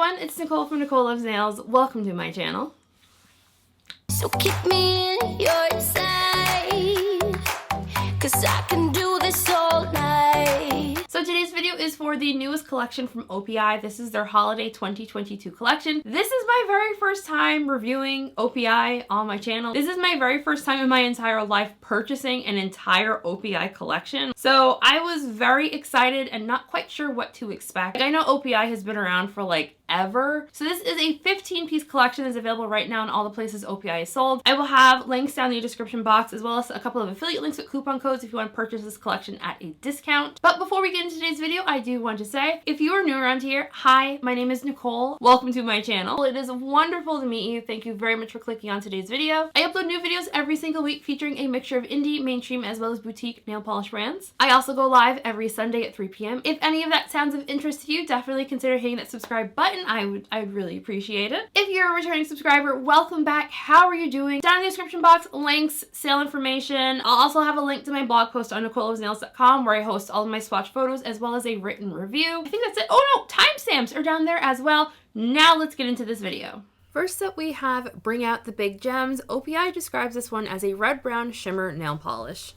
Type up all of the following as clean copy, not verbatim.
everyone, it's Nicole from Nicole Loves Nails. Welcome to my channel. So keep me in your sight, 'cause I can do this all night. So today's video is for the newest collection from OPI. This is their Holiday 2022 collection. This is my very first time reviewing OPI on my channel. This is my very first time in my entire life purchasing an entire OPI collection. So I was very excited and not quite sure what to expect. I know OPI has been around for like ever. So this is a 15-piece collection that's available right now in all the places OPI is sold. I will have links down in the description box as well as a couple of affiliate links with coupon codes if you want to purchase this collection at a discount. But before we get into today's video, I do want to say, if you are new around here, hi, my name is Nicole. Welcome to my channel. It is wonderful to meet you. Thank you very much for clicking on today's video. I upload new videos every single week featuring a mixture of indie, mainstream, as well as boutique nail polish brands. I also go live every Sunday at 3 p.m. If any of that sounds of interest to you, definitely consider hitting that subscribe button. I'd really appreciate it. If you're a returning subscriber, welcome back. How are you doing? Down in the description box, links, sale information. I'll also have a link to my blog post on NicoleLovesNails.com where I host all of my swatch photos as well as a written review. I think that's it. Oh no, timestamps are down there as well. Now let's get into this video. First up, we have Bring Out the Big Gems. OPI describes this one as a red-brown shimmer nail polish.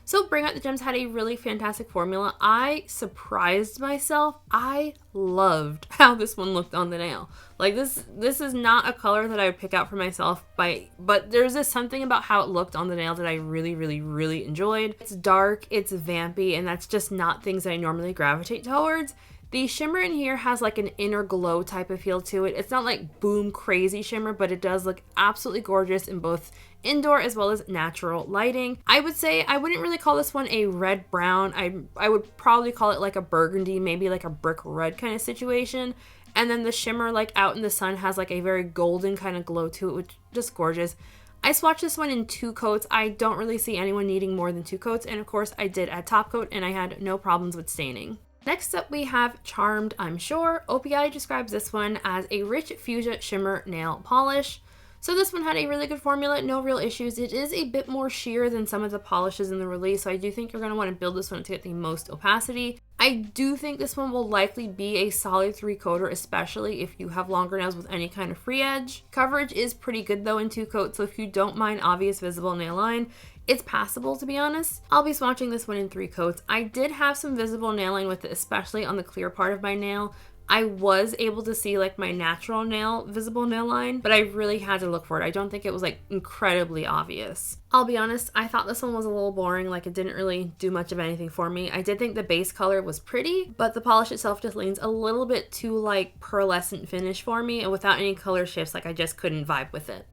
So Bring Out the Gems had a really fantastic formula. I surprised myself. I loved how this one looked on the nail. Like this is not a color that I would pick out for myself, but there's just something about how it looked on the nail that I really enjoyed. It's dark, it's vampy, and that's just not things that I normally gravitate towards. The shimmer in here has like an inner glow type of feel to it. It's not like boom crazy shimmer, but it does look absolutely gorgeous in both indoor as well as natural lighting. I would say I wouldn't really call this one a red brown. I would probably call it like a burgundy, maybe like a brick red kind of situation. And then the shimmer like out in the sun has like a very golden kind of glow to it, which is just gorgeous. I swatched this one in 2 coats. I don't really see anyone needing more than 2 coats. And of course I did add top coat and I had no problems with staining. Next up, we have Charmed, I'm Sure. OPI describes this one as a rich fuchsia shimmer nail polish. So this one had a really good formula, no real issues. It is a bit more sheer than some of the polishes in the release, so I do think you're going to want to build this one to get the most opacity. I do think this one will likely be a solid 3-coater, especially if you have longer nails with any kind of free edge. Coverage is pretty good though in 2 coats, so if you don't mind obvious visible nail line, it's passable, to be honest. I'll be swatching this one in 3 coats. I did have some visible nail line with it, especially on the clear part of my nail. I was able to see like my natural nail, visible nail line, but I really had to look for it. I don't think it was like incredibly obvious. I'll be honest, I thought this one was a little boring, like it didn't really do much of anything for me. I did think the base color was pretty, but the polish itself just leans a little bit too like pearlescent finish for me, and without any color shifts, like I just couldn't vibe with it.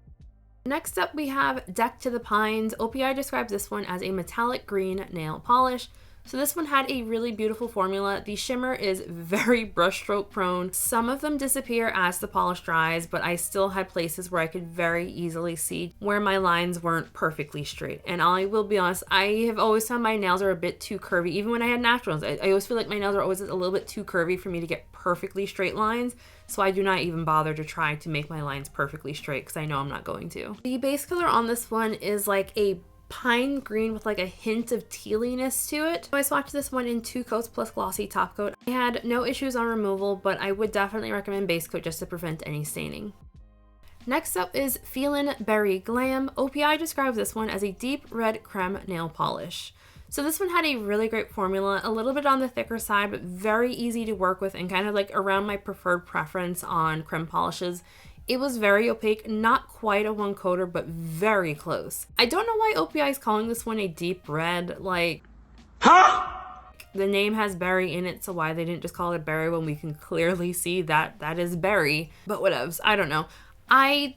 Next up, we have Deck to the Pines. OPI describes this one as a metallic green nail polish. So this one had a really beautiful formula. The shimmer is very brushstroke prone. Some of them disappear as the polish dries, but I still had places where I could very easily see where my lines weren't perfectly straight. And I will be honest, I have always found my nails are a bit too curvy. Even when I had naturals, I always feel like my nails are always a little bit too curvy for me to get perfectly straight lines. So I do not even bother to try to make my lines perfectly straight because I know I'm not going to. The base color on this one is like a pine green with like a hint of tealiness to it. So I swatched this one in 2 coats plus glossy top coat. I had no issues on removal, but I would definitely recommend base coat just to prevent any staining. Next up is Feelin Berry Glam. OPI describes this one as a deep red creme nail polish. So this one had a really great formula, a little bit on the thicker side, but very easy to work with and kind of like around my preferred preference on creme polishes. It was very opaque, not quite a 1-coater, but very close. I don't know why OPI is calling this one a deep red, like... Huh? The name has berry in it, so why they didn't just call it berry when we can clearly see that that is berry. But whatevs, I don't know.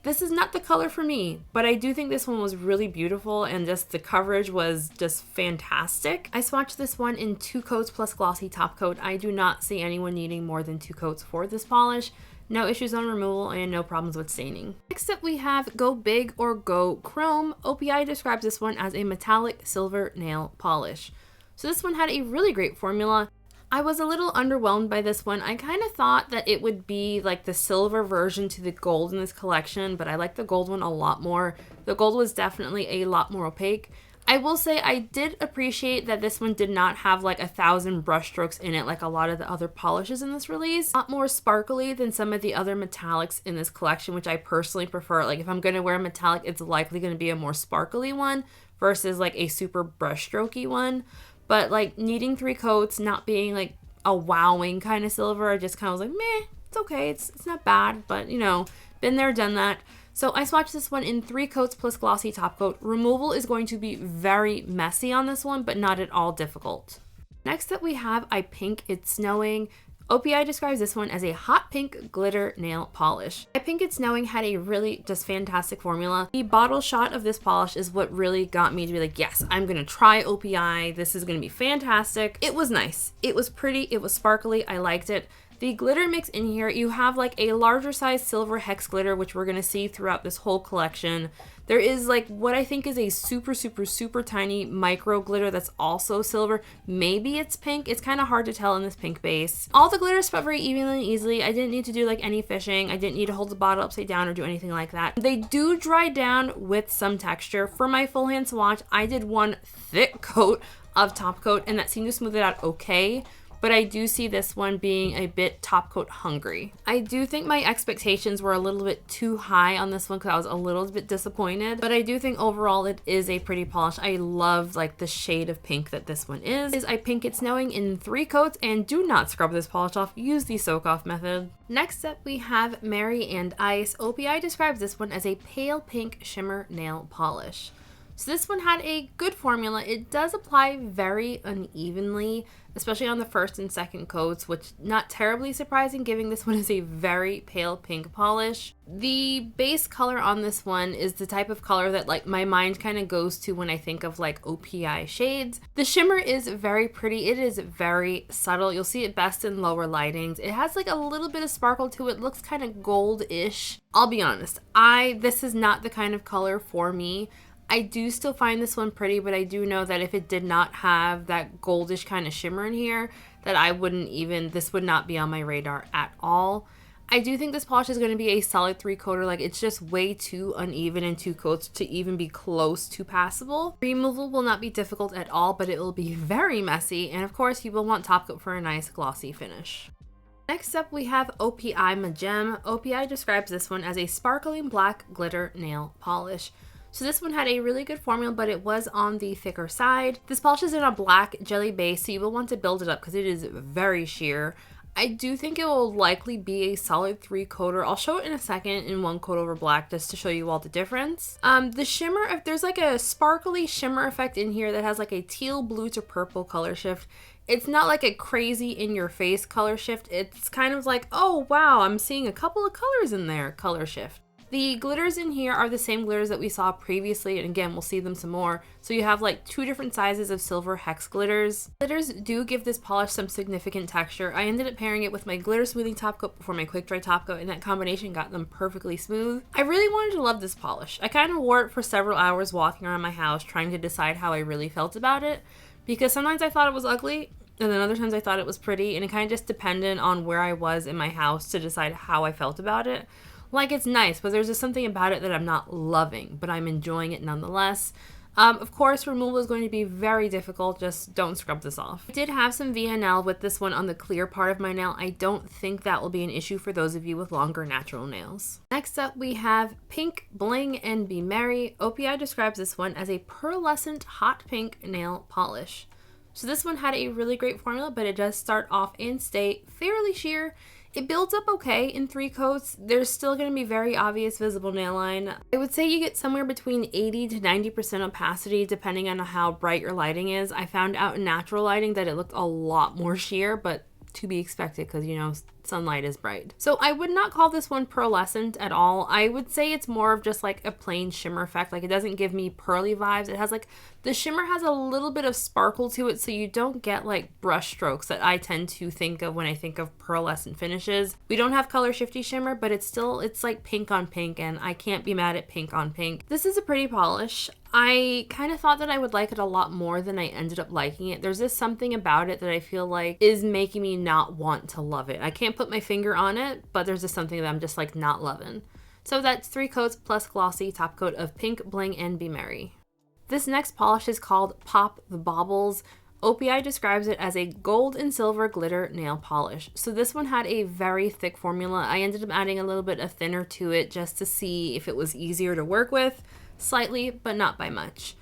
This is not the color for me, but I do think this one was really beautiful and just the coverage was just fantastic. I swatched this one in 2 coats plus glossy top coat. I do not see anyone needing more than 2 coats for this polish. No issues on removal and no problems with staining. Next up, we have Go Big or Go Chrome. OPI describes this one as a metallic silver nail polish. So this one had a really great formula. I was a little underwhelmed by this one. I kind of thought that it would be like the silver version to the gold in this collection, but I like the gold one a lot more. The gold was definitely a lot more opaque. I will say I did appreciate that this one did not have like 1,000 brush strokes in it like a lot of the other polishes in this release. A lot more sparkly than some of the other metallics in this collection, which I personally prefer. Like if I'm going to wear a metallic, it's likely going to be a more sparkly one versus like a super brush strokey one. But like needing 3 coats, not being like a wowing kind of silver, I just kind of was like, meh, it's okay. It's not bad, but you know, been there, done that. So I swatched this one in 3 coats plus glossy top coat. Removal is going to be very messy on this one, but not at all difficult. Next up we have I Pink It's Snowing. OPI describes this one as a hot pink glitter nail polish. I Pink It's Snowing had a really just fantastic formula. The bottle shot of this polish is what really got me to be like, yes, I'm gonna try OPI. This is gonna be fantastic. It was nice. It was pretty. It was sparkly. I liked it. The glitter mix in here, you have like a larger size silver hex glitter, which we're going to see throughout this whole collection. There is like what I think is a super tiny micro glitter that's also silver. Maybe it's pink. It's kind of hard to tell in this pink base. All the glitter spread very evenly and easily. I didn't need to do like any fishing. I didn't need to hold the bottle upside down or do anything like that. They do dry down with some texture. For my full hand swatch, I did 1 thick coat of top coat and that seemed to smooth it out okay. But I do see this one being a bit top coat hungry. I do think my expectations were a little bit too high on this one because I was a little bit disappointed. But I do think overall it is a pretty polish. I love like the shade of pink that this one is. I Pink It's Snowing in 3 coats and do not scrub this polish off. Use the soak off method. Next up we have Mary and Ice. OPI describes this one as a pale pink shimmer nail polish. So this one had a good formula. It does apply very unevenly, especially on the first and second coats, which not terribly surprising given this one is a very pale pink polish. The base color on this one is the type of color that like my mind kind of goes to when I think of like OPI shades. The shimmer is very pretty. It is very subtle. You'll see it best in lower lightings. It has like a little bit of sparkle to it. It looks kind of gold-ish. I'll be honest, this is not the kind of color for me. I do still find this one pretty, but I do know that if it did not have that goldish kind of shimmer in here, that this would not be on my radar at all. I do think this polish is going to be a solid 3-coater. Like it's just way too uneven in 2 coats to even be close to passable. Removal will not be difficult at all, but it will be very messy. And of course you will want top coat for a nice glossy finish. Next up we have OPI'm A Gem. OPI describes this one as a sparkling black glitter nail polish. So this one had a really good formula, but it was on the thicker side. This polish is in a black jelly base, so you will want to build it up because it is very sheer. I do think it will likely be a solid 3-coater. I'll show it in a second in 1 coat over black just to show you all the difference. The shimmer, if there's like a sparkly shimmer effect in here that has like a teal blue to purple color shift. It's not like a crazy in your face color shift. It's kind of like, oh wow, I'm seeing a couple of colors in there color shift. The glitters in here are the same glitters that we saw previously, and again, we'll see them some more. So you have like 2 different sizes of silver hex glitters. Glitters do give this polish some significant texture. I ended up pairing it with my glitter smoothing top coat before my quick dry top coat, and that combination got them perfectly smooth. I really wanted to love this polish. I kind of wore it for several hours walking around my house trying to decide how I really felt about it, because sometimes I thought it was ugly, and then other times I thought it was pretty, and it kind of just depended on where I was in my house to decide how I felt about it. Like, it's nice, but there's just something about it that I'm not loving, but I'm enjoying it nonetheless. Of course, removal is going to be very difficult. Just don't scrub this off. I did have some VNL with this one on the clear part of my nail. I don't think that will be an issue for those of you with longer natural nails. Next up, we have Pink, Bling, and Be Merry. OPI describes this one as a pearlescent hot pink nail polish. So this one had a really great formula, but it does start off and stay fairly sheer. It builds up okay in 3 coats. There's still going to be very obvious visible nail line. I would say you get somewhere between 80 to 90% opacity depending on how bright your lighting is. I found out in natural lighting that it looked a lot more sheer, but to be expected because, you know, sunlight is bright. So I would not call this one pearlescent at all. I would say it's more of just like a plain shimmer effect. Like, it doesn't give me pearly vibes. It has like, the shimmer has a little bit of sparkle to it, so you don't get like brush strokes that I tend to think of when I think of pearlescent finishes. We don't have color shifty shimmer, but it's like pink on pink, and I can't be mad at pink on pink. This is a pretty polish. I kind of thought that I would like it a lot more than I ended up liking it. There's just something about it that I feel like is making me not want to love it. I can't put my finger on it, but there's just something that I'm just like not loving. So that's 3 coats plus glossy top coat of Pink, Bling, and Be Merry. This next polish is called Pop the Baubles. OPI describes it as a gold and silver glitter nail polish. So this one had a very thick formula. I ended up adding a little bit of thinner to it just to see if it was easier to work with, slightly, but not by much.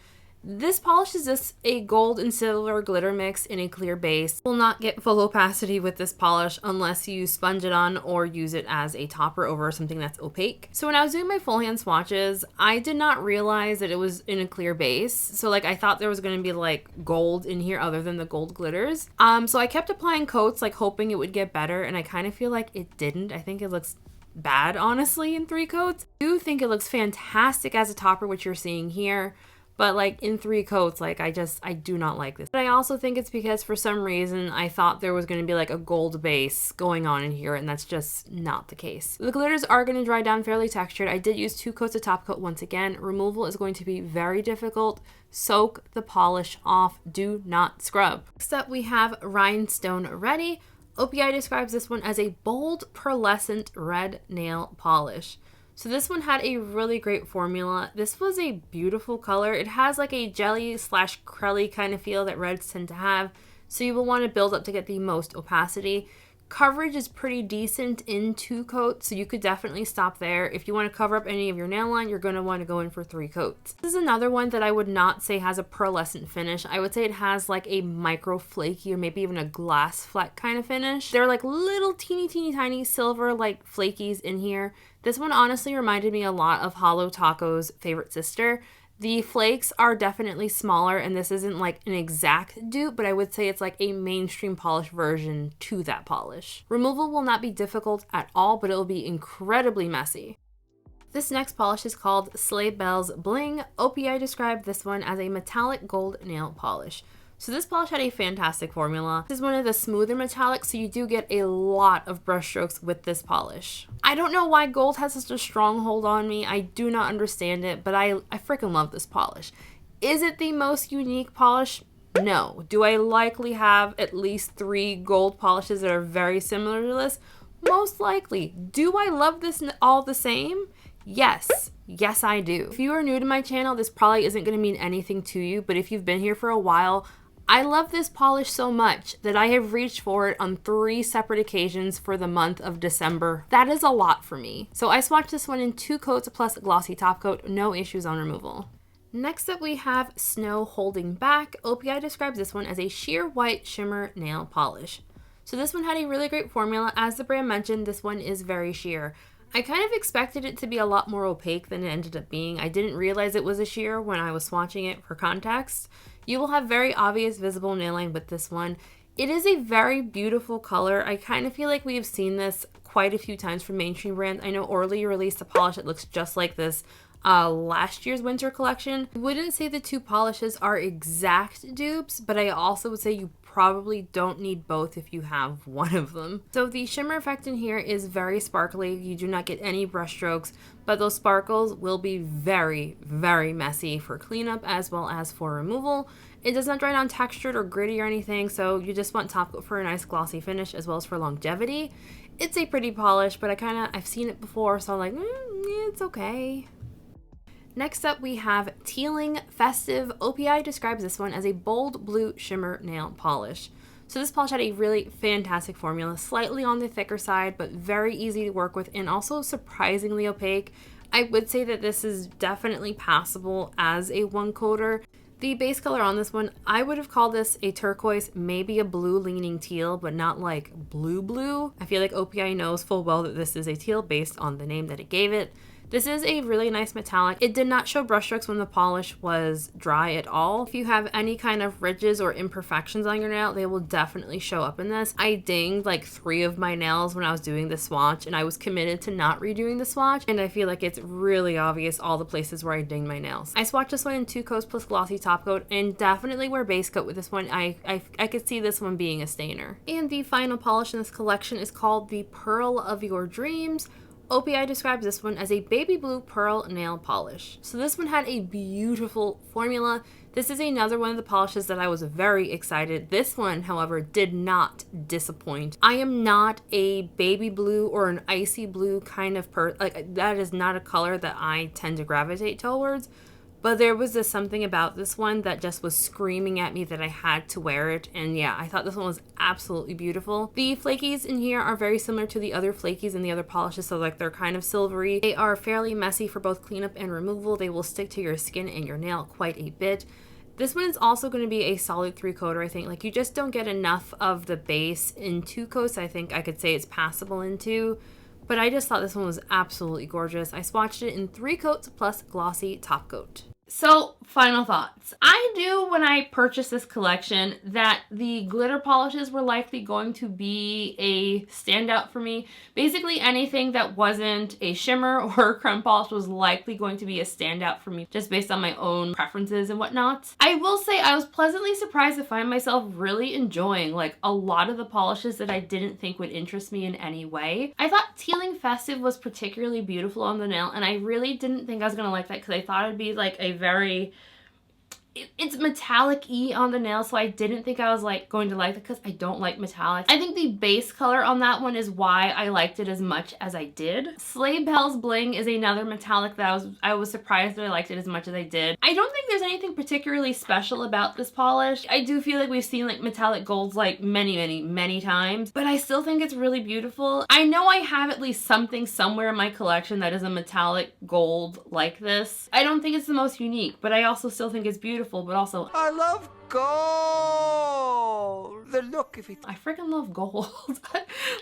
This polish is just a gold and silver glitter mix in a clear base. You will not get full opacity with this polish unless you sponge it on or use it as a topper over something that's opaque. So when I was doing my full hand swatches, I did not realize that it was in a clear base. So like I thought there was going to be like gold in here other than the gold glitters. So I kept applying coats like hoping it would get better, and I kind of feel like it didn't. I think it looks bad honestly in 3 coats. I do think it looks fantastic as a topper, which you're seeing here. But like in 3 coats, like I do not like this. But I also think it's because for some reason I thought there was going to be like a gold base going on in here, and that's just not the case. The glitters are going to dry down fairly textured. I did use 2 coats of top coat once again. Removal is going to be very difficult. Soak the polish off. Do not scrub. Next up we have Rhinestone Red-y. OPI describes this one as a bold pearlescent red nail polish. So this one had a really great formula. This was a beautiful color. It has like a jelly / crelly kind of feel that reds tend to have. So you will want to build up to get the most opacity. Coverage is pretty decent in 2 coats, so you could definitely stop there. If you want to cover up any of your nail line, you're going to want to go in for 3 coats. This is another one that I would not say has a pearlescent finish. I would say it has like a micro flaky or maybe even a glass fleck kind of finish. They're like little teeny tiny silver like flakies in here. This one honestly reminded me a lot of Hollow Taco's Favorite Sister. The flakes are definitely smaller, and this isn't like an exact dupe, but I would say it's like a mainstream polish version to that polish. Removal will not be difficult at all, but it will be incredibly messy. This next polish is called Sleigh Bling. OPI described this one as a metallic gold nail polish. So this polish had a fantastic formula. This is one of the smoother metallics, so you do get a lot of brush strokes with this polish. I don't know why gold has such a strong hold on me. I do not understand it, but I freaking love this polish. Is it the most unique polish? No. Do I likely have at least 3 gold polishes that are very similar to this? Most likely. Do I love this all the same? Yes. Yes, I do. If you are new to my channel, this probably isn't going to mean anything to you, but if you've been here for a while, I love this polish so much that I have reached for it on 3 separate occasions for the month of December. That is a lot for me. So I swatched this one in 2 coats plus a glossy top coat, no issues on removal. Next up we have Snow Holding Back. OPI describes this one as a sheer white shimmer nail polish. So this one had a really great formula. As the brand mentioned, this one is very sheer. I kind of expected it to be a lot more opaque than it ended up being. I didn't realize it was a sheer when I was swatching it for context. You will have very obvious visible nail line with this one. It is a very beautiful color. I kind of feel like we have seen this quite a few times from mainstream brands. I know Orly released a polish that looks just like this last year's winter collection. I wouldn't say the 2 polishes are exact dupes, but I also would say you probably don't need both if you have one of them. So the shimmer effect in here is very sparkly. You do not get any brush strokes, but those sparkles will be very, very messy for cleanup as well as for removal. It does not dry down textured or gritty or anything, so you just want top coat for a nice glossy finish as well as for longevity. It's a pretty polish, but I've seen it before, so I'm like, it's okay. Next up, we have Tealing Festive. OPI describes this one as a bold blue shimmer nail polish. So this polish had a really fantastic formula, slightly on the thicker side, but very easy to work with and also surprisingly opaque. I would say that this is definitely passable as a 1-coater. The base color on this one, I would have called this a turquoise, maybe a blue leaning teal, but not like blue. I feel like OPI knows full well that this is a teal based on the name that it gave it. This is a really nice metallic. It did not show brushstrokes when the polish was dry at all. If you have any kind of ridges or imperfections on your nail, they will definitely show up in this. I dinged like 3 of my nails when I was doing the swatch, and I was committed to not redoing the swatch, and I feel like it's really obvious all the places where I dinged my nails. I swatched this one in 2 coats plus glossy top coat, and definitely wear base coat with this one. I could see this one being a stainer. And the final polish in this collection is called the Pearl of Your Dreams. OPI describes this one as a baby blue pearl nail polish. So this one had a beautiful formula. This is another one of the polishes that I was very excited. This one, however, did not disappoint. I am not a baby blue or an icy blue kind of that is not a color that I tend to gravitate towards. but there was just something about this one that just was screaming at me that I had to wear it. And yeah, I thought this one was absolutely beautiful. The flakies in here are very similar to the other flakies and the other polishes, so like they're kind of silvery. They are fairly messy for both cleanup and removal. They will stick to your skin and your nail quite a bit. This one is also going to be a solid 3-coater, I think. Like, you just don't get enough of the base in 2 coats. I think I could say it's passable in 2. But I just thought this one was absolutely gorgeous. I swatched it in 3 coats plus glossy top coat. So, final thoughts. I knew when I purchased this collection that the glitter polishes were likely going to be a standout for me. Basically, anything that wasn't a shimmer or a creme polish was likely going to be a standout for me, just based on my own preferences and whatnot. I will say I was pleasantly surprised to find myself really enjoying like a lot of the polishes that I didn't think would interest me in any way. I thought Tealing Festive was particularly beautiful on the nail, and I really didn't think I was going to like that because I thought it'd be like a very, it's metallic-y on the nail, so I didn't think I was like going to like it because I don't like metallics. I think the base color on that one is why I liked it as much as I did. Sleigh Bling is another metallic that I was surprised that I liked it as much as I did. I don't think there's anything particularly special about this polish. I do feel like we've seen like metallic golds like many times, but I still think it's really beautiful. I know I have at least something somewhere in my collection that is a metallic gold like this. I don't think it's the most unique, but I also still think it's beautiful. But also, I love gold. The look of it. I freaking love gold.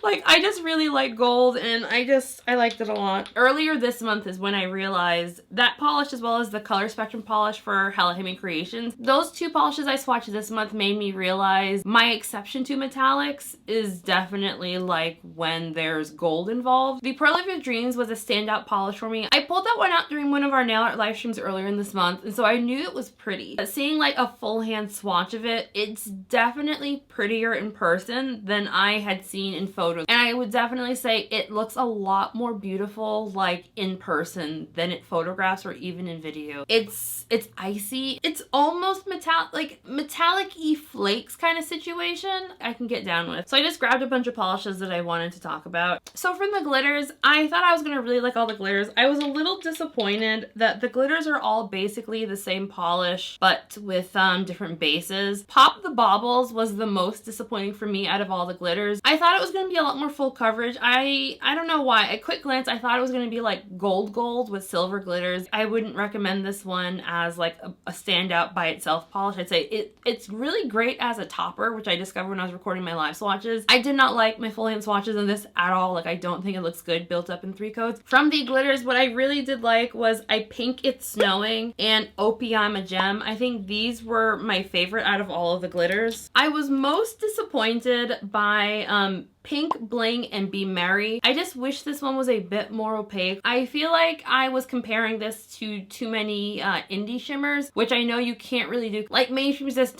Like, I just really like gold, and I liked it a lot. Earlier this month is when I realized that polish, as well as the Color Spectrum polish for Hella Himmy Creations, those 2 polishes I swatched this month made me realize my exception to metallics is definitely like when there's gold involved. The Pearl of Your Dreams was a standout polish for me. I pulled that one out during one of our nail art live streams earlier in this month, and so I knew it was pretty. But seeing like a full hand swatch of it, it's definitely prettier in person than I had seen in photos. And I would definitely say it looks a lot more beautiful like in person than it photographs or even in video. It's icy. It's almost metallic-y flakes kind of situation I can get down with. So I just grabbed a bunch of polishes that I wanted to talk about. So from the glitters, I thought I was going to really like all the glitters. I was a little disappointed that the glitters are all basically the same polish but with different bases. Pop the Baubles was the most disappointing for me out of all the glitters. I thought it was going to be a lot more full coverage. I don't know why. At quick glance, I thought it was going to be like gold with silver glitters. I wouldn't recommend this one as like a standout by itself polish. I'd say it's really great as a topper, which I discovered when I was recording my live swatches. I did not like my full hand swatches in this at all. Like, I don't think it looks good built up in 3 coats. From the glitters, what I really did like was I Pink It's Snowing and OPI'm A Gem. I think these were my favorite out of all of the glitters. I was most disappointed by Pink, Bling, and Be Merry. I just wish this one was a bit more opaque. I feel like I was comparing this to too many indie shimmers, which I know you can't really do. Like, mainstreams just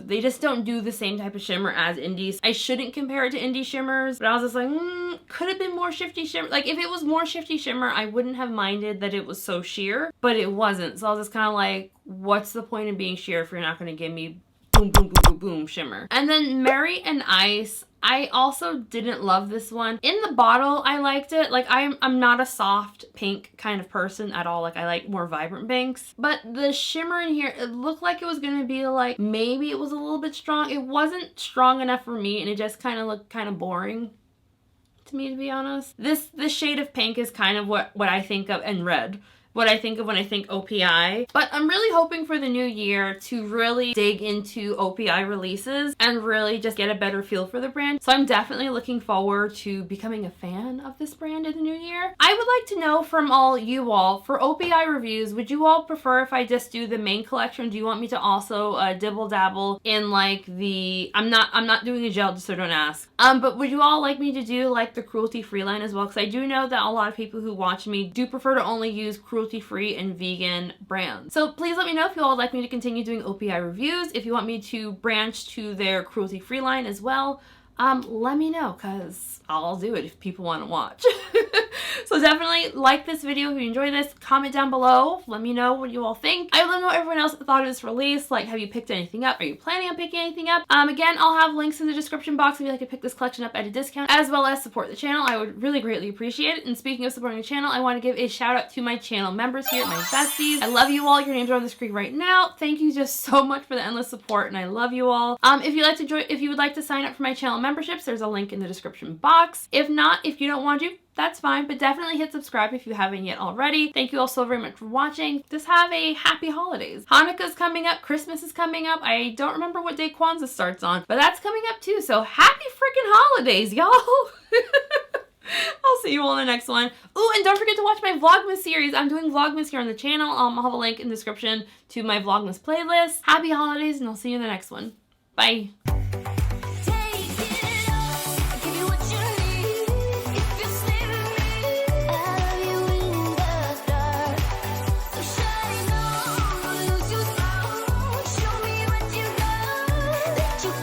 they just don't do the same type of shimmer as indies. I shouldn't compare it to indie shimmers, but I was just like, could have been more shifty shimmer. Like, if it was more shifty shimmer, I wouldn't have minded that it was so sheer, but it wasn't. So I was just kind of like, what's the point of being sheer if you're not going to give me boom, boom, boom, boom, boom shimmer? And then Mary and Ice, I also didn't love this one. In the bottle, I liked it. Like, I'm not a soft pink kind of person at all. Like, I like more vibrant pinks. But the shimmer in here, it looked like it was going to be like, maybe it was a little bit strong. It wasn't strong enough for me, and it just kind of looked kind of boring to me, to be honest. This shade of pink is kind of what I think of, and red, what I think of when I think OPI. But I'm really hoping for the new year to really dig into OPI releases and really just get a better feel for the brand. So I'm definitely looking forward to becoming a fan of this brand in the new year. I would like to know from all you all, for OPI reviews, would you all prefer if I just do the main collection? Do you want me to also dibble dabble in like the, I'm not doing a gel, just so don't ask. But would you all like me to do like the cruelty-free line as well? Because I do know that a lot of people who watch me do prefer to only use cruelty-free and vegan brands. So please let me know if you all would like me to continue doing OPI reviews. If you want me to branch to their cruelty-free line as well, let me know, because I'll do it if people want to watch. So definitely like this video if you enjoyed this. Comment down below. Let me know what you all think. I would love to know what everyone else thought of this release. Like, have you picked anything up? Are you planning on picking anything up? Again, I'll have links in the description box if you'd like to pick this collection up at a discount, as well as support the channel. I would really greatly appreciate it. And speaking of supporting the channel, I want to give a shout out to my channel members here, my besties. I love you all. Your names are on the screen right now. Thank you just so much for the endless support, and I love you all. If you would like to sign up for my channel memberships, there's a link in the description box. If not, if you don't want to, that's fine, but definitely hit subscribe if you haven't yet already. Thank you all so very much for watching. Just have a happy holidays. Hanukkah's coming up, Christmas is coming up. I don't remember what day Kwanzaa starts on, but that's coming up too, so happy freaking holidays, y'all. I'll see you all in the next one. Ooh, and don't forget to watch my Vlogmas series. I'm doing Vlogmas here on the channel. I'll have a link in the description to my Vlogmas playlist. Happy holidays, and I'll see you in the next one. Bye.